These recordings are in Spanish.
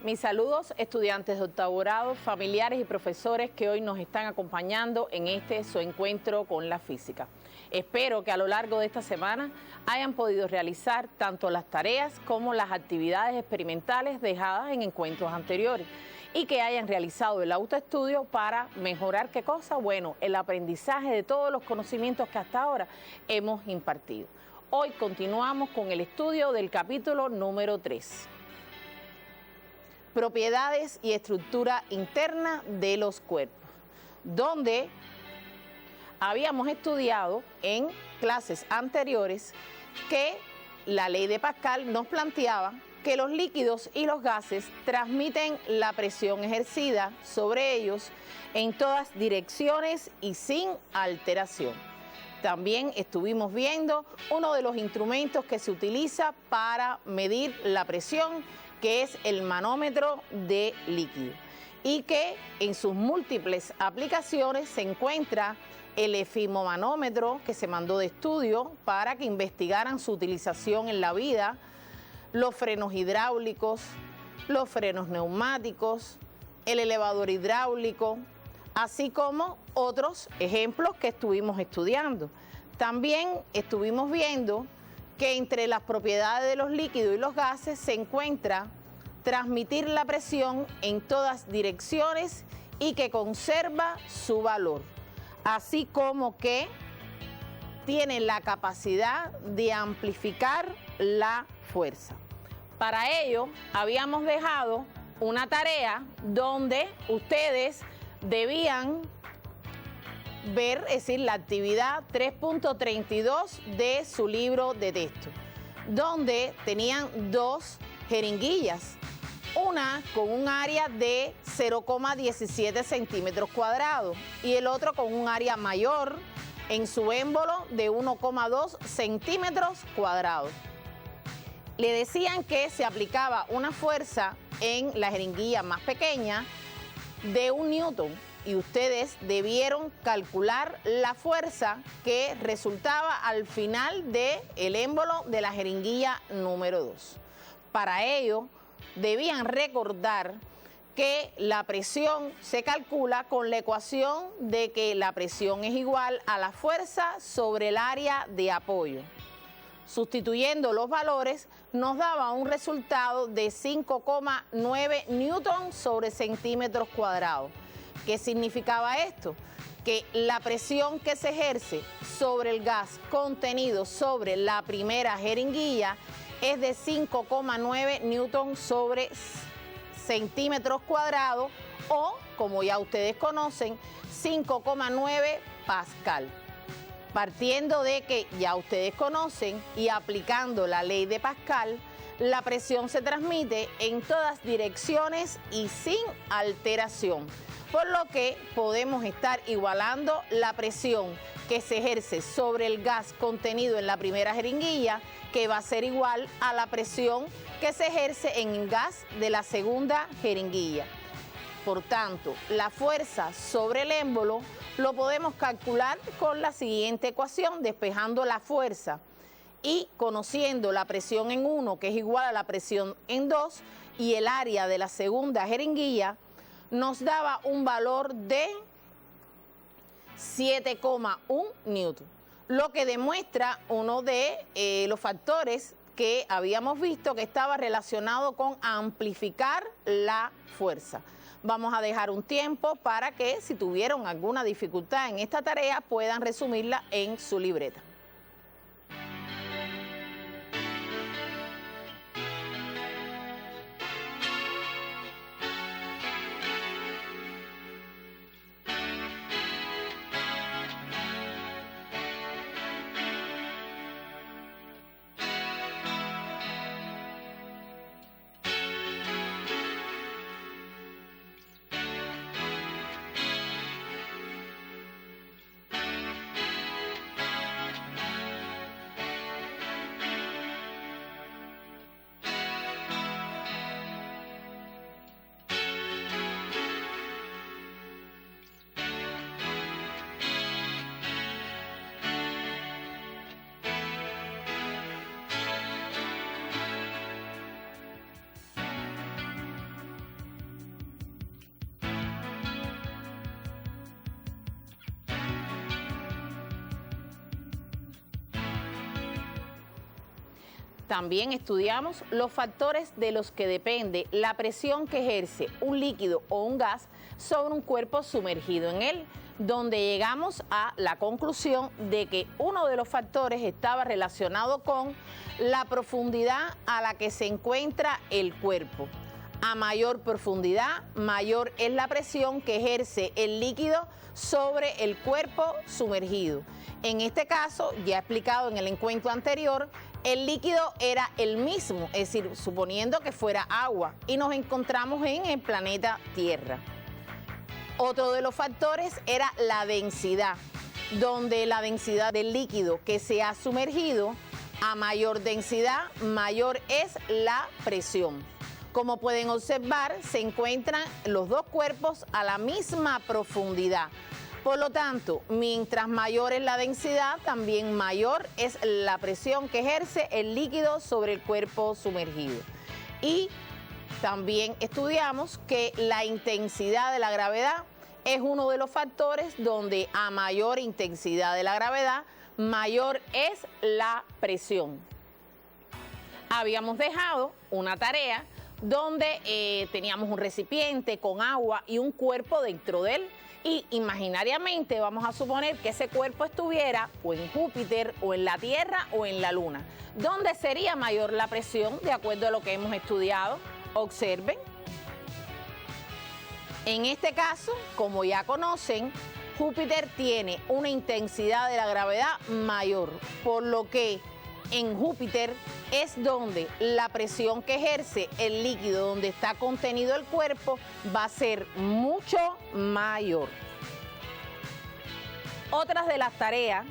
Mis saludos, estudiantes de octavo grado, familiares y profesores que hoy nos están acompañando en su encuentro con la física. Espero que a lo largo de esta semana hayan podido realizar tanto las tareas como las actividades experimentales dejadas en encuentros anteriores y que hayan realizado el autoestudio para mejorar, ¿qué cosa? Bueno, el aprendizaje de todos los conocimientos que hasta ahora hemos impartido. Hoy continuamos con el estudio del capítulo número 3. Propiedades y estructura interna de los cuerpos, donde habíamos estudiado en clases anteriores que la ley de Pascal nos planteaba que los líquidos y los gases transmiten la presión ejercida sobre ellos en todas direcciones y sin alteración. También estuvimos viendo uno de los instrumentos que se utiliza para medir la presión, que es el manómetro de líquido, y que en sus múltiples aplicaciones se encuentra el efimomanómetro, que se mandó de estudio para que investigaran su utilización en la vida, los frenos hidráulicos, los frenos neumáticos, el elevador hidráulico, así como otros ejemplos que estuvimos estudiando. También estuvimos viendo que entre las propiedades de los líquidos y los gases se encuentra transmitir la presión en todas direcciones y que conserva su valor, así como que tiene la capacidad de amplificar la fuerza. Para ello, habíamos dejado una tarea donde ustedes debían ver, es decir, la actividad 3.32 de su libro de texto, donde tenían dos jeringuillas, una con un área de 0,17 centímetros cuadrados y el otro con un área mayor en su émbolo de 1,2 centímetros cuadrados. Le decían que se aplicaba una fuerza en la jeringuilla más pequeña de 1 newton y ustedes debieron calcular la fuerza que resultaba al final del émbolo de la jeringuilla número 2. Para ello, debían recordar que la presión se calcula con la ecuación de que la presión es igual a la fuerza sobre el área de apoyo. Sustituyendo los valores, nos daba un resultado de 5,9 newton sobre centímetros cuadrados. ¿Qué significaba esto? Que la presión que se ejerce sobre el gas contenido sobre la primera jeringuilla es de 5,9 newton sobre centímetros cuadrados o, como ya ustedes conocen, 5,9 pascal. Partiendo de que ya ustedes conocen y aplicando la ley de Pascal, la presión se transmite en todas direcciones y sin alteración, por lo que podemos estar igualando la presión que se ejerce sobre el gas contenido en la primera jeringuilla, que va a ser igual a la presión que se ejerce en el gas de la segunda jeringuilla. Por tanto, la fuerza sobre el émbolo lo podemos calcular con la siguiente ecuación, despejando la fuerza y conociendo la presión en 1, que es igual a la presión en 2, y el área de la segunda jeringuilla, nos daba un valor de 7,1 newton, lo que demuestra uno de los factores que habíamos visto que estaba relacionado con amplificar la fuerza. Vamos a dejar un tiempo para que, si tuvieron alguna dificultad en esta tarea, puedan resumirla en su libreta. También estudiamos los factores de los que depende la presión que ejerce un líquido o un gas sobre un cuerpo sumergido en él, donde llegamos a la conclusión de que uno de los factores estaba relacionado con la profundidad a la que se encuentra el cuerpo. A mayor profundidad, mayor es la presión que ejerce el líquido sobre el cuerpo sumergido. En este caso, ya explicado en el encuentro anterior, el líquido era el mismo, es decir, suponiendo que fuera agua, y nos encontramos en el planeta Tierra. Otro de los factores era la densidad, donde la densidad del líquido que se ha sumergido, a mayor densidad, mayor es la presión. Como pueden observar, se encuentran los dos cuerpos a la misma profundidad. Por lo tanto, mientras mayor es la densidad, también mayor es la presión que ejerce el líquido sobre el cuerpo sumergido. Y también estudiamos que la intensidad de la gravedad es uno de los factores donde a mayor intensidad de la gravedad, mayor es la presión. Habíamos dejado una tarea donde teníamos un recipiente con agua y un cuerpo dentro de él, y imaginariamente vamos a suponer que ese cuerpo estuviera o en Júpiter o en la Tierra o en la Luna. ¿Dónde sería mayor la presión de acuerdo a lo que hemos estudiado? Observen. En este caso, como ya conocen, Júpiter tiene una intensidad de la gravedad mayor, por lo que en Júpiter es donde la presión que ejerce el líquido donde está contenido el cuerpo va a ser mucho mayor. Otras de las tareas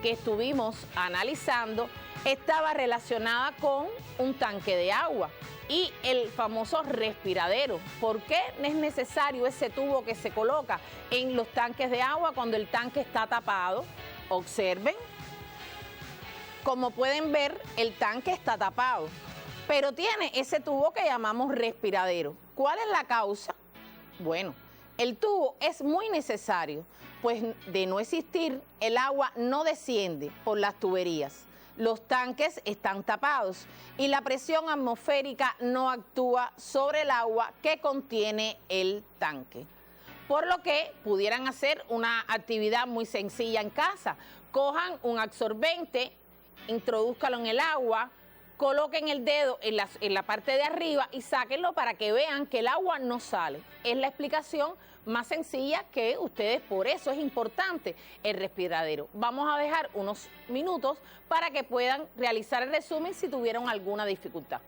que estuvimos analizando estaba relacionada con un tanque de agua y el famoso respiradero. ¿Por qué es necesario ese tubo que se coloca en los tanques de agua cuando el tanque está tapado? Observen. Como pueden ver, el tanque está tapado, pero tiene ese tubo que llamamos respiradero. ¿Cuál es la causa? Bueno, el tubo es muy necesario, pues de no existir, el agua no desciende por las tuberías. Los tanques están tapados y la presión atmosférica no actúa sobre el agua que contiene el tanque. Por lo que pudieran hacer una actividad muy sencilla en casa. Cojan un absorbente, introdúzcalo en el agua, coloquen el dedo en la parte de arriba y sáquenlo para que vean que el agua no sale. Es la explicación más sencilla que ustedes, por eso es importante el respiradero. Vamos a dejar unos minutos para que puedan realizar el resumen si tuvieron alguna dificultad.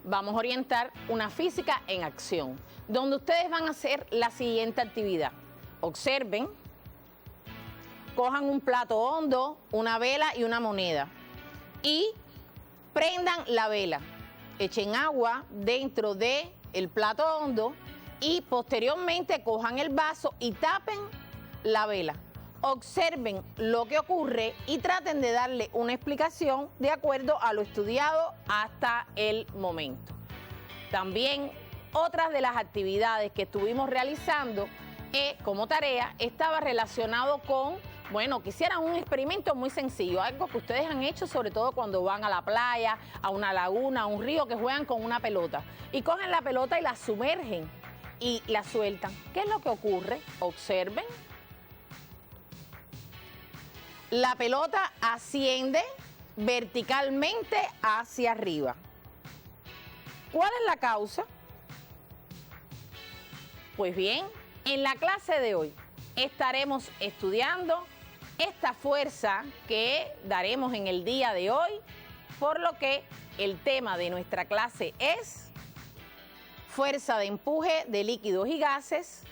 Vamos a orientar una física en acción, donde ustedes van a hacer la siguiente actividad. Observen, cojan un plato hondo, una vela y una moneda y prendan la vela. Echen agua dentro del plato hondo y posteriormente cojan el vaso y tapen la vela. Observen lo que ocurre y traten de darle una explicación de acuerdo a lo estudiado hasta el momento. También otras de las actividades que estuvimos realizando como tarea estaba relacionado con, bueno, que hicieran un experimento muy sencillo, algo que ustedes han hecho sobre todo cuando van a la playa, a una laguna, a un río, que juegan con una pelota y cogen la pelota y la sumergen y la sueltan. ¿Qué es lo que ocurre? Observen. La pelota asciende verticalmente hacia arriba. ¿Cuál es la causa? Pues bien, en la clase de hoy estaremos estudiando esta fuerza que daremos en el día de hoy, por lo que el tema de nuestra clase es fuerza de empuje de líquidos y gases,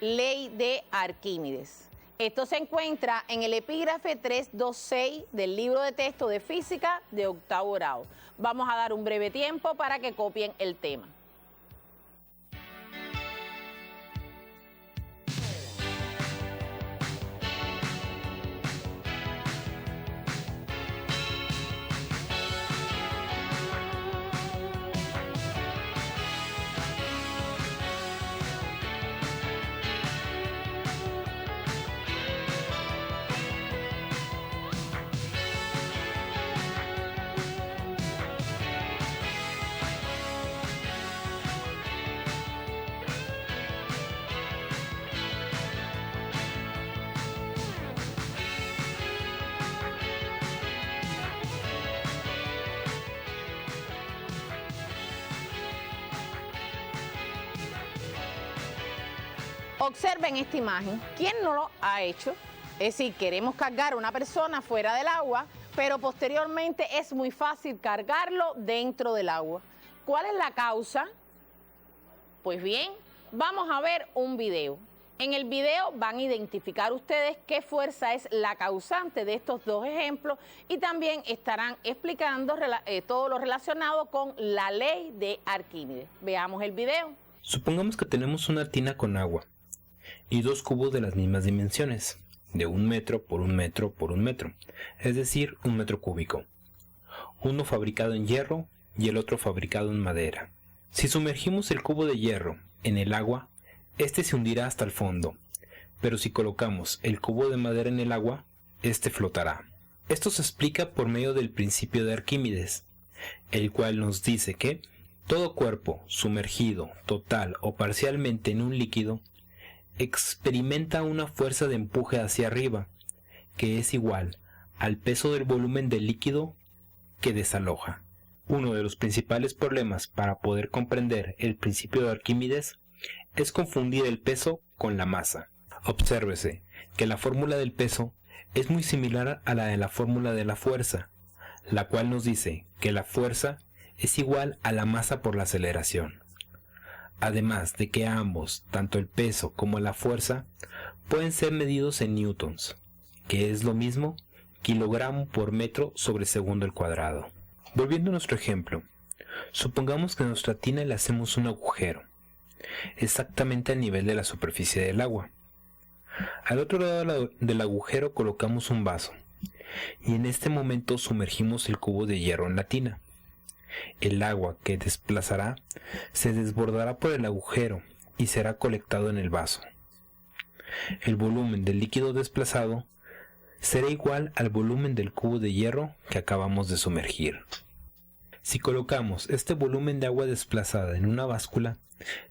ley de Arquímedes. Esto se encuentra en el epígrafe 326 del libro de texto de física de octavo grado. Vamos a dar un breve tiempo para que copien el tema. Observen esta imagen. ¿Quién no lo ha hecho? Es decir, queremos cargar a una persona fuera del agua, pero posteriormente es muy fácil cargarlo dentro del agua. ¿Cuál es la causa? Pues bien, vamos a ver un video. En el video van a identificar ustedes qué fuerza es la causante de estos dos ejemplos y también estarán explicando todo lo relacionado con la ley de Arquímedes. Veamos el video. Supongamos que tenemos una tina con agua y dos cubos de las mismas dimensiones, de 1 metro por 1 metro por 1 metro, es decir, 1 metro cúbico. Uno fabricado en hierro y el otro fabricado en madera. Si sumergimos el cubo de hierro en el agua, este se hundirá hasta el fondo, pero si colocamos el cubo de madera en el agua, este flotará. Esto se explica por medio del principio de Arquímedes, el cual nos dice que todo cuerpo sumergido total o parcialmente en un líquido experimenta una fuerza de empuje hacia arriba, que es igual al peso del volumen del líquido que desaloja. Uno de los principales problemas para poder comprender el principio de Arquímedes es confundir el peso con la masa. Obsérvese que la fórmula del peso es muy similar a la de la fórmula de la fuerza, la cual nos dice que la fuerza es igual a la masa por la aceleración. Además de que ambos, tanto el peso como la fuerza, pueden ser medidos en newtons, que es lo mismo kilogramo por metro sobre segundo al cuadrado. Volviendo a nuestro ejemplo, supongamos que a nuestra tina le hacemos un agujero, exactamente al nivel de la superficie del agua. Al otro lado del agujero colocamos un vaso, y en este momento sumergimos el cubo de hierro en la tina. El agua que desplazará se desbordará por el agujero y será colectado en el vaso. El volumen del líquido desplazado será igual al volumen del cubo de hierro que acabamos de sumergir. Si colocamos este volumen de agua desplazada en una báscula,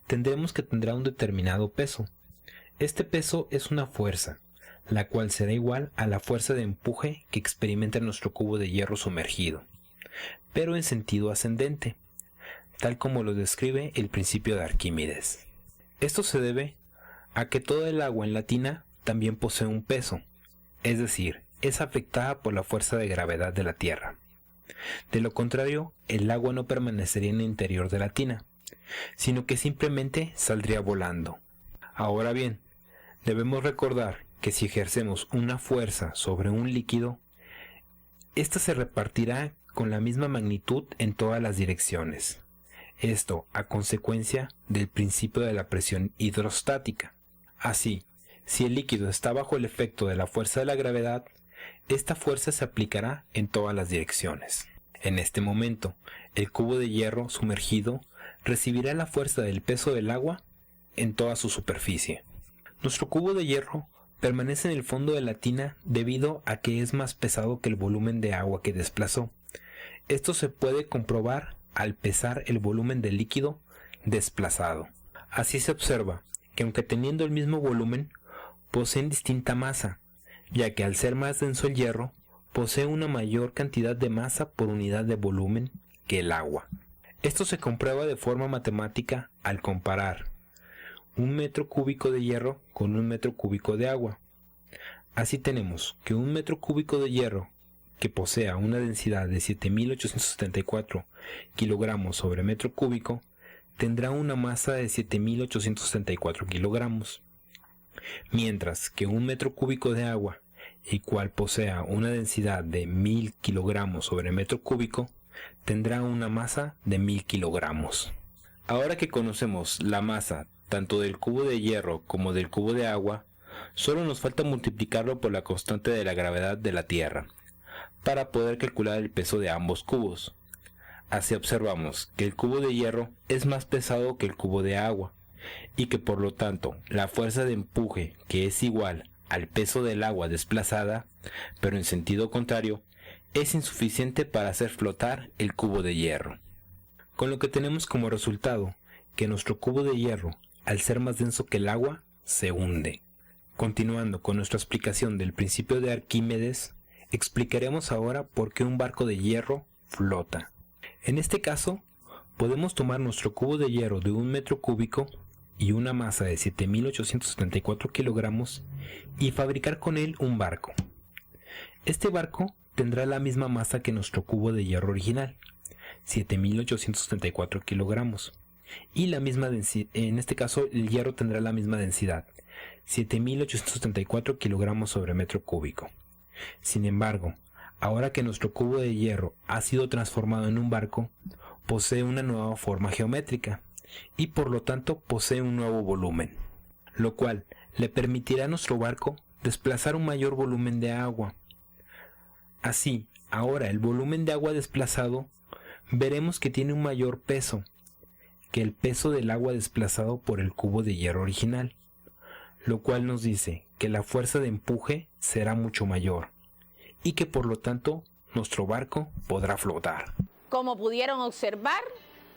tendremos que tendrá un determinado peso. Este peso es una fuerza, la cual será igual a la fuerza de empuje que experimenta nuestro cubo de hierro sumergido, pero en sentido ascendente, tal como lo describe el principio de Arquímedes. Esto se debe a que toda el agua en la tina también posee un peso, es decir, es afectada por la fuerza de gravedad de la Tierra. De lo contrario, el agua no permanecería en el interior de la tina, sino que simplemente saldría volando. Ahora bien, debemos recordar que si ejercemos una fuerza sobre un líquido, ésta se repartirá con la misma magnitud en todas las direcciones. Esto a consecuencia del principio de la presión hidrostática. Así, si el líquido está bajo el efecto de la fuerza de la gravedad, esta fuerza se aplicará en todas las direcciones. En este momento, el cubo de hierro sumergido recibirá la fuerza del peso del agua en toda su superficie. Nuestro cubo de hierro permanece en el fondo de la tina debido a que es más pesado que el volumen de agua que desplazó. Esto se puede comprobar al pesar el volumen del líquido desplazado. Así se observa que aunque teniendo el mismo volumen, poseen distinta masa, ya que al ser más denso el hierro, posee una mayor cantidad de masa por unidad de volumen que el agua. Esto se comprueba de forma matemática al comparar 1 metro cúbico de hierro con 1 metro cúbico de agua. Así tenemos que 1 metro cúbico de hierro que posea una densidad de 7.874 kilogramos sobre metro cúbico tendrá una masa de 7.874 kilogramos. mientras que un metro cúbico de agua, el cual posea una densidad de 1000 kilogramos sobre metro cúbico, tendrá una masa de 1000 kilogramos. Ahora que conocemos la masa tanto del cubo de hierro como del cubo de agua, solo nos falta multiplicarlo por la constante de la gravedad de la Tierra, para poder calcular el peso de ambos cubos. Así observamos que el cubo de hierro es más pesado que el cubo de agua, y que por lo tanto la fuerza de empuje, que es igual al peso del agua desplazada, pero en sentido contrario, es insuficiente para hacer flotar el cubo de hierro. Con lo que tenemos como resultado que nuestro cubo de hierro, al ser más denso que el agua, se hunde. Continuando con nuestra explicación del principio de Arquímedes, explicaremos ahora por qué un barco de hierro flota. En este caso, podemos tomar nuestro cubo de hierro de 1 metro cúbico y una masa de 7.874 kilogramos y fabricar con él un barco. Este barco tendrá la misma masa que nuestro cubo de hierro original, 7.874 kilogramos, y la misma densidad. En este caso el hierro tendrá la misma densidad, 7.874 kilogramos sobre metro cúbico. Sin embargo, ahora que nuestro cubo de hierro ha sido transformado en un barco, posee una nueva forma geométrica y por lo tanto posee un nuevo volumen, lo cual le permitirá a nuestro barco desplazar un mayor volumen de agua. Así, ahora el volumen de agua desplazado veremos que tiene un mayor peso que el peso del agua desplazado por el cubo de hierro original, lo cual nos dice que la fuerza de empuje será mucho mayor y que por lo tanto nuestro barco podrá flotar. Como pudieron observar,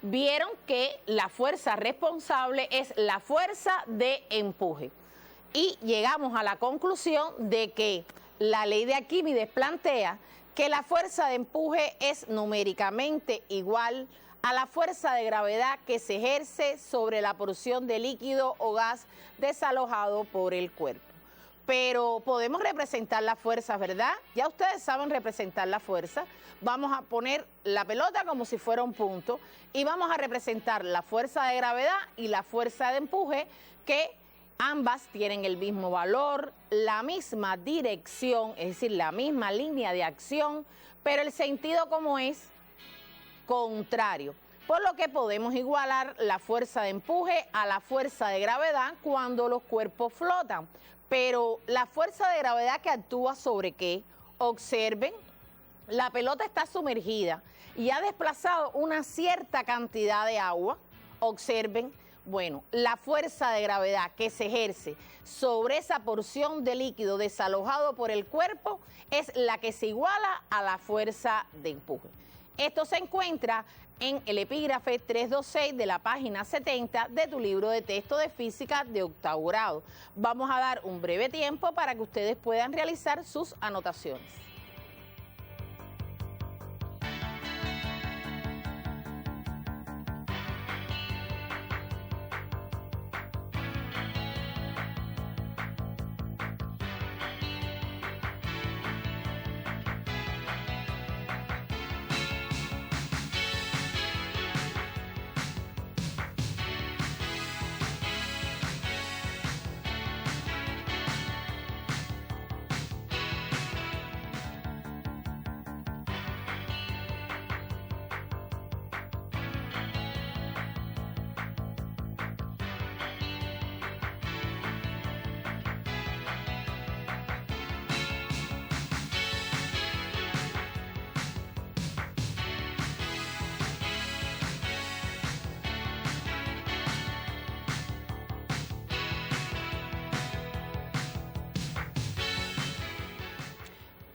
vieron que la fuerza responsable es la fuerza de empuje. Y llegamos a la conclusión de que la ley de Arquímedes plantea que la fuerza de empuje es numéricamente igual a la fuerza de gravedad que se ejerce sobre la porción de líquido o gas desalojado por el cuerpo. Pero podemos representar las fuerzas, ¿verdad? Ya ustedes saben representar la fuerza. Vamos a poner la pelota como si fuera un punto y vamos a representar la fuerza de gravedad y la fuerza de empuje, que ambas tienen el mismo valor, la misma dirección, es decir, la misma línea de acción, pero el sentido como es contrario. Por lo que podemos igualar la fuerza de empuje a la fuerza de gravedad cuando los cuerpos flotan. Pero la fuerza de gravedad que actúa sobre qué, observen, la pelota está sumergida y ha desplazado una cierta cantidad de agua, observen, bueno, la fuerza de gravedad que se ejerce sobre esa porción de líquido desalojado por el cuerpo es la que se iguala a la fuerza de empuje. Esto se encuentra en el epígrafe 326 de la página 70 de tu libro de texto de física de octavo grado. Vamos a dar un breve tiempo para que ustedes puedan realizar sus anotaciones.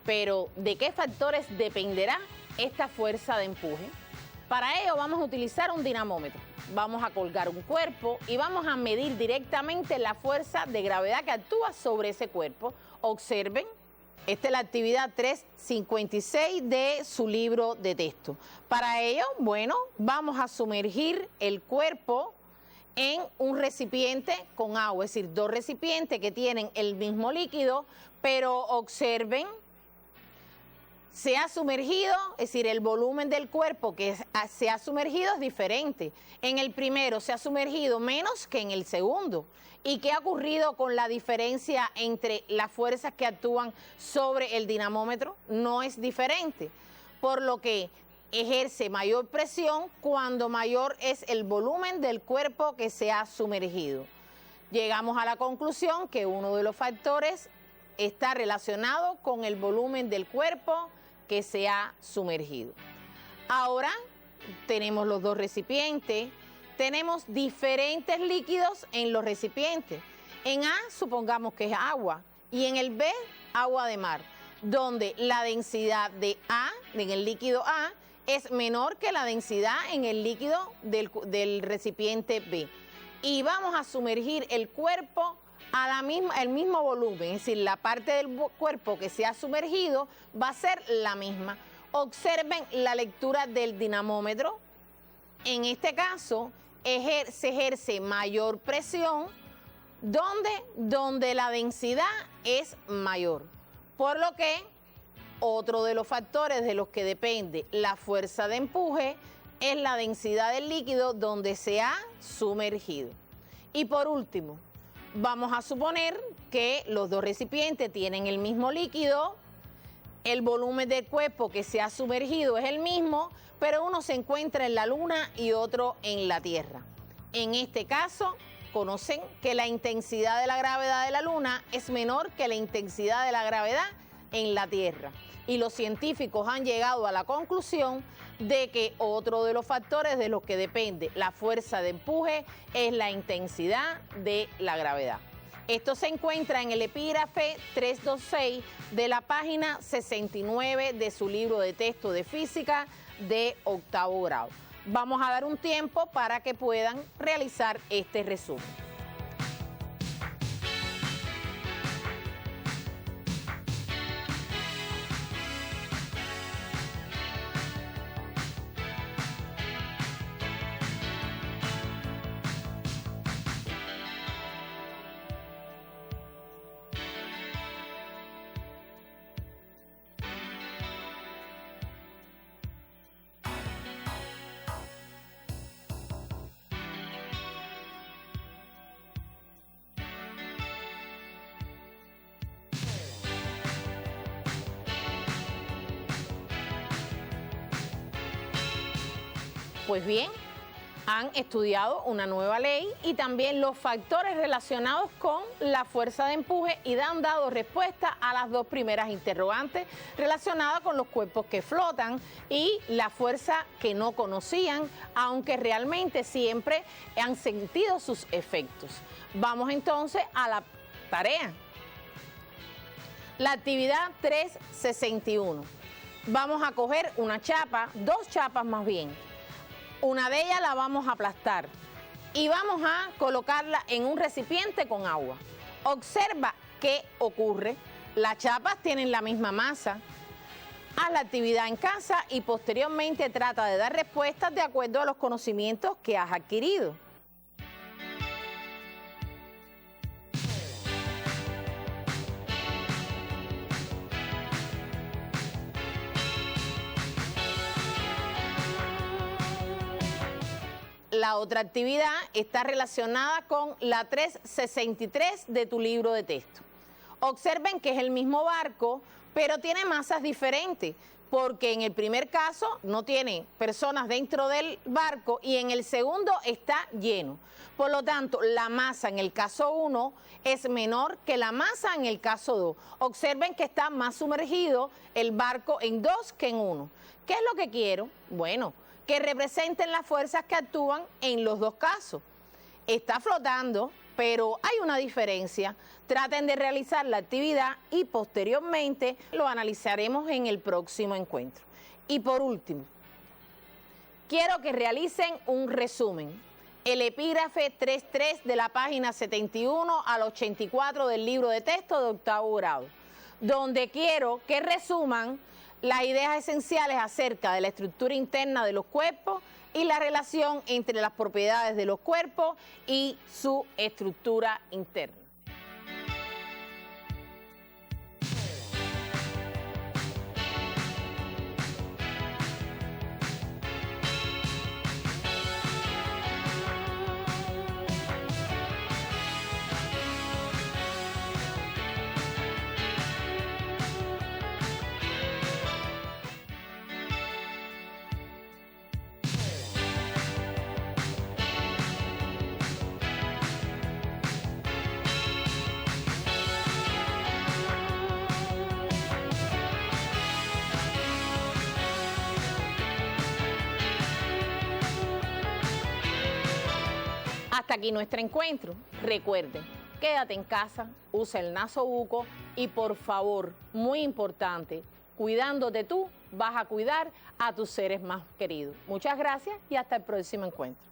Pero, ¿de qué factores dependerá esta fuerza de empuje? Para ello vamos a utilizar un dinamómetro. Vamos a colgar un cuerpo y vamos a medir directamente la fuerza de gravedad que actúa sobre ese cuerpo. Observen, esta es la actividad 356 de su libro de texto. Para ello, bueno, vamos a sumergir el cuerpo en un recipiente con agua, es decir, dos recipientes que tienen el mismo líquido, pero observen, se ha sumergido, es decir, el volumen del cuerpo que se ha sumergido es diferente. En el primero se ha sumergido menos que en el segundo. ¿Y qué ha ocurrido con la diferencia entre las fuerzas que actúan sobre el dinamómetro? No es diferente, por lo que ejerce mayor presión cuando mayor es el volumen del cuerpo que se ha sumergido. Llegamos a la conclusión que uno de los factores está relacionado con el volumen del cuerpo que se ha sumergido. Ahora tenemos los dos recipientes, tenemos diferentes líquidos en los recipientes. En A supongamos que es agua y en el B agua de mar, donde la densidad de A, en el líquido A, es menor que la densidad en el líquido del recipiente B. Y vamos a sumergir el cuerpo el mismo volumen, es decir, la parte del cuerpo que se ha sumergido va a ser la misma. Observen la lectura del dinamómetro. En este caso, se ejerce mayor presión donde la densidad es mayor. Por lo que otro de los factores de los que depende la fuerza de empuje es la densidad del líquido donde se ha sumergido. Y por último, vamos a suponer que los dos recipientes tienen el mismo líquido, el volumen del cuerpo que se ha sumergido es el mismo, pero uno se encuentra en la Luna y otro en la Tierra. En este caso, conocen que la intensidad de la gravedad de la Luna es menor que la intensidad de la gravedad en la Tierra. Y los científicos han llegado a la conclusión de que otro de los factores de los que depende la fuerza de empuje es la intensidad de la gravedad. Esto se encuentra en el epígrafe 326 de la página 69 de su libro de texto de física de 8º grado. Vamos a dar un tiempo para que puedan realizar este resumen. Pues bien, han estudiado una nueva ley y también los factores relacionados con la fuerza de empuje y han dado respuesta a las dos primeras interrogantes relacionadas con los cuerpos que flotan y la fuerza que no conocían, aunque realmente siempre han sentido sus efectos. Vamos entonces a la tarea. La actividad 361. Vamos a coger una chapa, dos chapas más bien. Una de ellas la vamos a aplastar y vamos a colocarla en un recipiente con agua. Observa qué ocurre. Las chapas tienen la misma masa. Haz la actividad en casa y posteriormente trata de dar respuestas de acuerdo a los conocimientos que has adquirido. La otra actividad está relacionada con la 363 de tu libro de texto. Observen que es el mismo barco, pero tiene masas diferentes, porque en el primer caso no tiene personas dentro del barco y en el segundo está lleno. Por lo tanto, la masa en el caso 1 es menor que la masa en el caso 2. Observen que está más sumergido el barco en 2 que en 1. ¿Qué es lo que quiero? Bueno, que representen las fuerzas que actúan en los dos casos. Está flotando, pero hay una diferencia. Traten de realizar la actividad y posteriormente lo analizaremos en el próximo encuentro. Y por último, quiero que realicen un resumen. El epígrafe 3.3 de la página 71 al 84 del libro de texto de 8º grado, donde quiero que resuman las ideas esenciales acerca de la estructura interna de los cuerpos y la relación entre las propiedades de los cuerpos y su estructura interna. Hasta aquí nuestro encuentro. Recuerden, quédate en casa, usa el nasobuco y por favor, muy importante, cuidándote tú, vas a cuidar a tus seres más queridos. Muchas gracias y hasta el próximo encuentro.